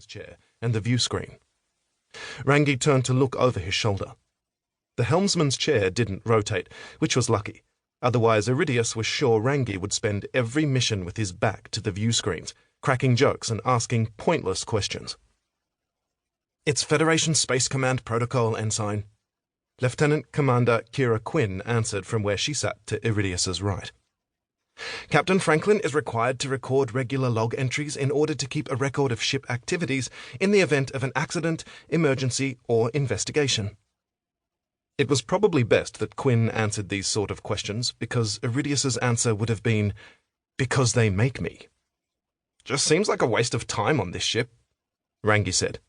chair and the view screen. Rangi turned to look over his shoulder. The helmsman's chair didn't rotate, which was lucky. Otherwise, Iridius was sure Rangi would spend every mission with his back to the view screens, cracking jokes and asking pointless questions. "It's Federation Space Command Protocol, Ensign." Lieutenant Commander Kira Quinn answered from where she sat to Iridius's right. "Captain Franklin is required to record regular log entries in order to keep a record of ship activities in the event of an accident, emergency, or investigation." It was probably best that Quinn answered these sort of questions, because Iridius's answer would have been, "Because they make me." "Just seems like a waste of time on this ship," Rangi said.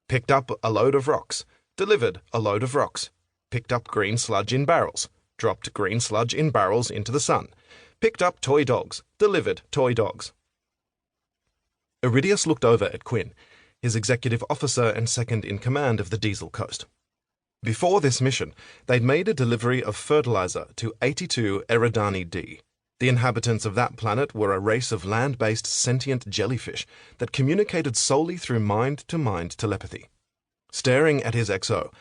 "Picked up a load of rocks, delivered a load of rocks, picked up green sludge in barrels, dropped green sludge in barrels into the sun, picked up toy dogs, delivered toy dogs." Iridius looked over at Quinn, his executive officer and second in command of the Diesel Coast. Before this mission, they'd made a delivery of fertilizer to 82 Eridani D. The inhabitants of that planet were a race of land-based sentient jellyfish that communicated solely through mind-to-mind telepathy. Staring at his XO,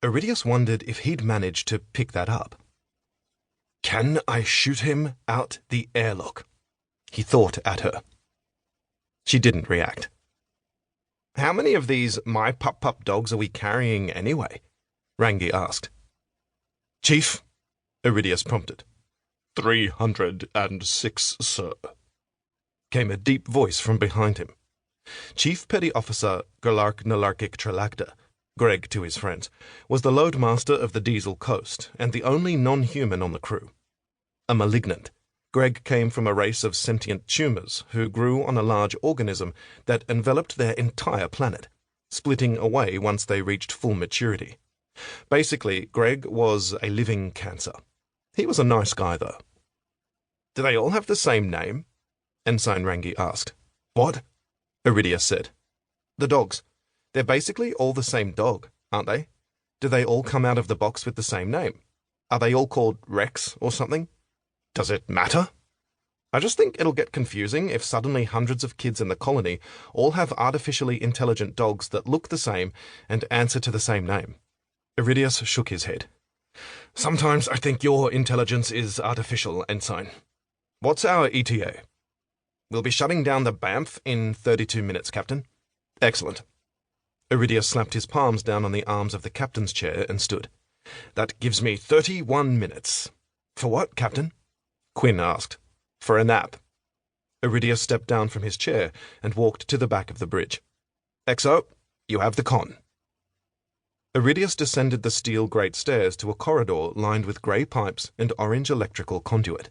Iridius wondered if he'd managed to pick that up. "Can I shoot him out the airlock?" he thought at her. She didn't react. "How many of these my pup dogs are we carrying anyway?" Rangi asked. "Chief," Iridius prompted. 306, sir," came a deep voice from behind him. Chief Petty Officer Galark Nalarkic Tralacta, Greg to his friends, was the loadmaster of the Diesel Coast and the only non-human on the crew. A malignant, Greg came from a race of sentient tumors who grew on a large organism that enveloped their entire planet, splitting away once they reached full maturity. Basically, Greg was a living cancer. He was a nice guy, though. "Do they all have the same name?" Ensign Rangi asked. "What?" Iridius said. "The dogs. They're basically all the same dog, aren't they? Do they all come out of the box with the same name? Are they all called Rex or something? Does it matter? I just think it'll get confusing if suddenly hundreds of kids in the colony all have artificially intelligent dogs that look the same and answer to the same name." Iridius shook his head. "Sometimes I think your intelligence is artificial, Ensign. What's our ETA?" "We'll be shutting down the BAMF in 32 minutes, Captain." "Excellent." Iridius slapped his palms down on the arms of the captain's chair and stood. "That gives me 31 minutes. For what, Captain?" Quinn asked. "For a nap." Iridius stepped down from his chair and walked to the back of the bridge. "XO, you have the con." Iridius descended the steel grate stairs to a corridor lined with grey pipes and orange electrical conduit.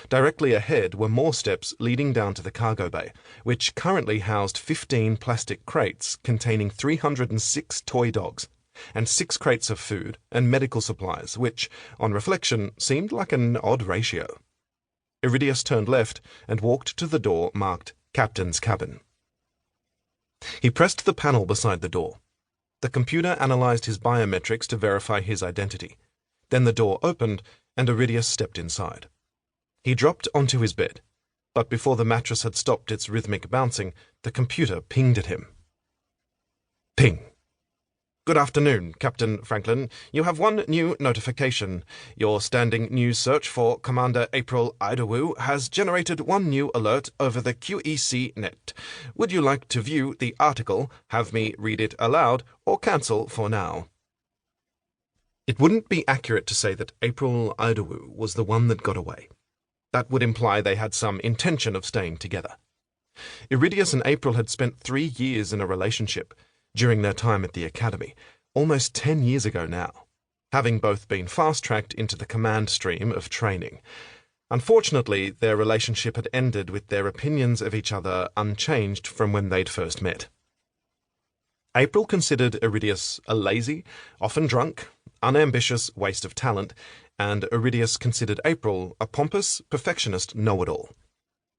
Directly ahead were more steps leading down to the cargo bay, which currently housed 15 plastic crates containing 306 toy dogs, and 6 crates of food and medical supplies, which, on reflection, seemed like an odd ratio. Iridius turned left and walked to the door marked Captain's Cabin. He pressed the panel beside the door. The computer analyzed his biometrics to verify his identity. Then the door opened, and Iridius stepped inside. He dropped onto his bed, but before the mattress had stopped its rhythmic bouncing, the computer pinged at him. Ping. "Good afternoon, Captain Franklin. You have one new notification. Your standing news search for Commander April Idawu has generated one new alert over the QEC net. Would you like to view the article, have me read it aloud, or cancel for now?" It wouldn't be accurate to say that April Idawu was the one that got away. That would imply they had some intention of staying together. Iridius and April had spent 3 years in a relationship during their time at the Academy, almost 10 years ago now, having both been fast-tracked into the command stream of training. Unfortunately, their relationship had ended with their opinions of each other unchanged from when they'd first met. April considered Iridius a lazy, often drunk, unambitious waste of talent, and Iridius considered April a pompous, perfectionist know-it-all.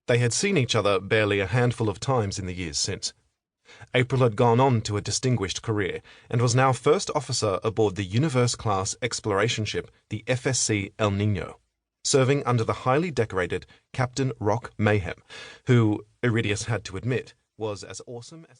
They had seen each other barely a handful of times in the years since. April had gone on to a distinguished career and was now first officer aboard the Universe-class exploration ship, the FSC El Niño, serving under the highly decorated Captain Rock Mayhem, who, Iridius had to admit, was as awesome as